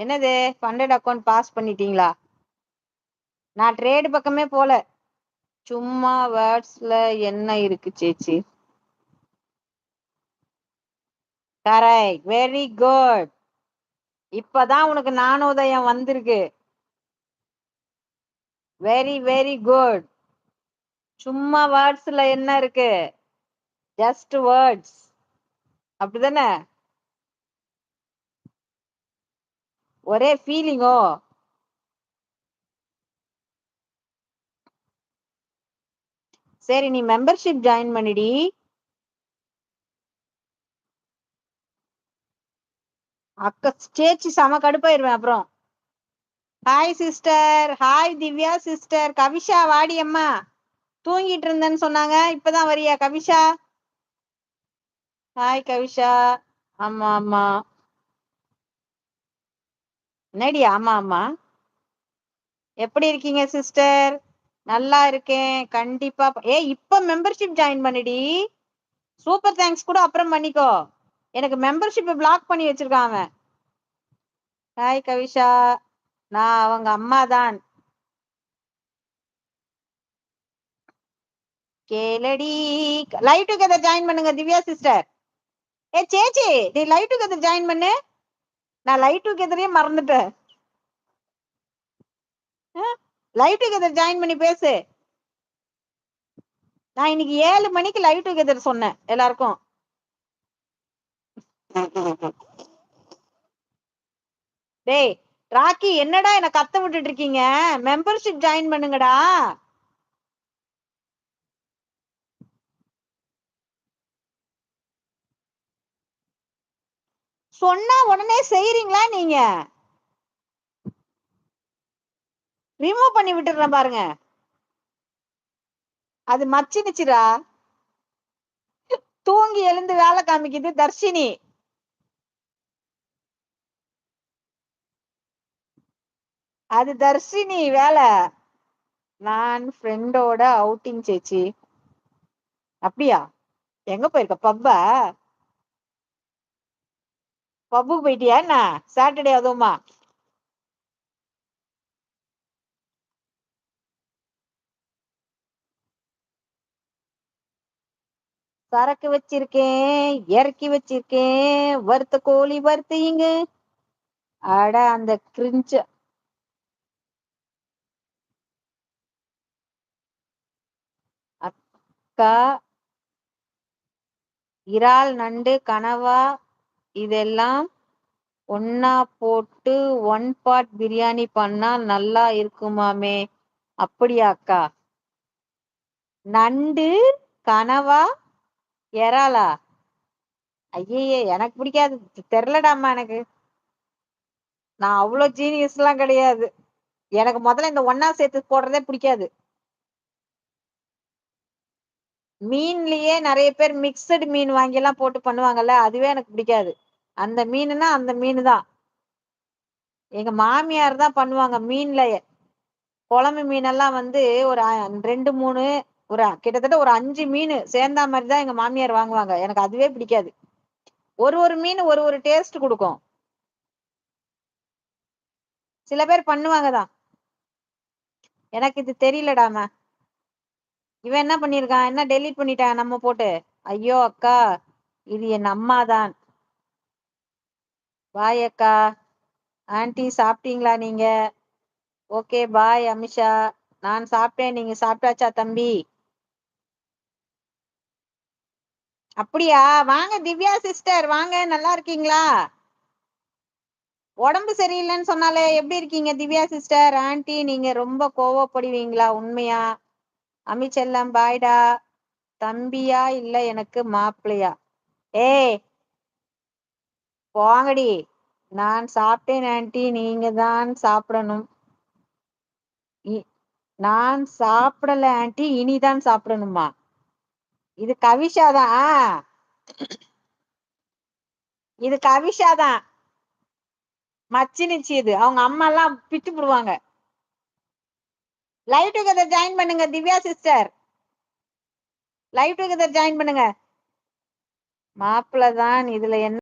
என்னது funded account pass பண்ணிட்டீங்களா? நான் ட்ரேடு பக்கமே போல. சும்மா வேர்ட்ஸ்ல என்ன இருக்கு சேச்சி? Correct, very good. இப்பதான் உனக்கு ஞானோதயம் வந்திருக்கு. Very very good. சும்மா வேர்ட்ஸ்ல என்ன இருக்கு? ஜஸ்ட் வேர்ட்ஸ், அப்படிதானே? ஒரே ஃபீலிங்கோ? சரி, நீ மெம்பர்ஷிப் ஜாயின் பண்ணிடி. அக்கா சேச்சி செம கடுப்பாயிருவேன் அப்புறம். Hi sister. Hi Divya sister. Kavisha வாடி அம்மா. தூங்கிட்டு இருந்தேன்னு சொன்னாங்க, இப்பதான் வரியா கவிஷா? ஹாய் கவிஷா. ஆமா ஆமா. என்னடி ஆமா ஆமா? எப்படி இருக்கீங்க சிஸ்டர்? நல்லா இருக்கேன் கண்டிப்பா. இப்ப மெம்பர்ஷிப் ஜாயின் பண்ணிடி. சூப்பர் தேங்க்ஸ் கூட அப்புறம் பண்ணிக்கோ. எனக்கு மெம்பர்ஷிப் பிளாக் பண்ணி வச்சிருக்கான் அவன். ஹாய் கவிஷா. நான் அவங்க அம்மா தான். கேளடி. லைவ் டுகெதர் ஜாயின் பண்ணுங்க திவ்யா சிஸ்டர். சேச்சி நீ லைவ் டுகெதர் ஜாயின் பண்ணு. நான் லைவ் டுகெதரே மறந்துட்டேன். லைவ் டுகெதர் ஜாயின் பண்ணி பேசு. நான் இன்னைக்கு 7 மணிக்கு லைவ் டுகெதர் சொன்னேன் எல்லாருக்கும். டேய் ராக்கி, என்னடா என்ன கத்த விட்டுட்டு இருக்கீங்க? மெம்பர்ஷிப் ஜாயின் பண்ணுங்கடா. சொன்னா உடனே செய்யறீங்களா நீங்க? ரிமூவ் பண்ணி விட்டுறேன் பாருங்க. அது மச்சினுச்சுரா. தூங்கி எழுந்து வேலை காமிக்குது தர்ஷினி. அது தர்ஷினி வேலை. நான் ஃப்ரெண்டோட அவுட்டிங் சேச்சி. அப்படியா? எங்க போயிருக்க? பப்பா? பப்புக்கு போயிட்டியா என்ன? சாட்டர்டே அதுவுமா? சரக்கு வச்சிருக்கேன், இறக்கி வச்சிருக்கேன், வறுத்த கோழி வறுத்து இங்க. அட அந்த கிரிஞ்ச. அக்கா, இறால் நண்டு கனவா இதெல்லாம் ஒன்னா போட்டு ஒன் பாட் பிரியாணி பண்ணா நல்லா இருக்குமாமே. அப்படியா அக்கா? நண்டு கனவா இறாலா? ஐயே எனக்கு பிடிக்காது. தெரிலடாமா எனக்கு. நான் அவ்வளவு ஜீனியஸ் எல்லாம் கிடையாது. எனக்கு முதல்ல இந்த ஒன்னா சேர்த்து போடுறதே பிடிக்காது. மீன்லயே நிறைய பேர் மிக்சடு மீன் வாங்கி எல்லாம் போட்டு பண்ணுவாங்கல்ல, அதுவே எனக்கு பிடிக்காது. அந்த மீனுன்னா அந்த மீன் தான். எங்க மாமியார் தான் பண்ணுவாங்க மீன்ல. குழம்பு மீனெல்லாம் வந்து ஒரு 2 3 கிட்டத்தட்ட ஒரு 5 மீன் சேர்ந்தா மாதிரி தான் எங்க மாமியார் வாங்குவாங்க. எனக்கு அதுவே பிடிக்காது. ஒரு ஒரு மீன் ஒரு ஒரு டேஸ்ட் கொடுக்கும். சில பேர் பண்ணுவாங்க தான். எனக்கு இது தெரியலடாம. இவன் என்ன பண்ணிருக்கான்? என்ன டெலீட் பண்ணிட்டான் நம்ம போட்டு? ஐயோ அக்கா, இது என் அம்மா தான். பாய் அக்கா. ஆன்ட்டி சாப்பிட்டீங்களா நீங்க? Okay bye Amisha. நான் சாப்பிட்டேன், நீங்க சாப்பிட்டாச்சா தம்பி? அப்படியா? வாங்க திவ்யா சிஸ்டர், வாங்க. நல்லா இருக்கீங்களா? உடம்பு சரியில்லைன்னு சொன்னாலே எப்படி இருக்கீங்க திவ்யா சிஸ்டர்? ஆன்ட்டி நீங்க ரொம்ப கோவப்படுவீங்களா உண்மையா? அமிச்செல்லாம் பாய்டா. தம்பியா இல்ல எனக்கு மாப்பிள்ளையா? ஏய் போங்கடி. நான் சாப்பிட்டேன் ஆன்ட்டி, நீங்க தான் சாப்பிடணும். நான் சாப்பிடல ஆன்ட்டி, இனிதான் சாப்பிடணுமா? இது கவிஷா தான். இது கவிஷா தான். மச்சினிச்சு இது. அவங்க அம்மா எல்லாம் பிச்சு போடுவாங்க. லைவ் டுகெதர் ஜாயின் பண்ணுங்க Divya sister. Live together join பண்ணுங்க. மாப்பிள்ள தான் இதுல என்ன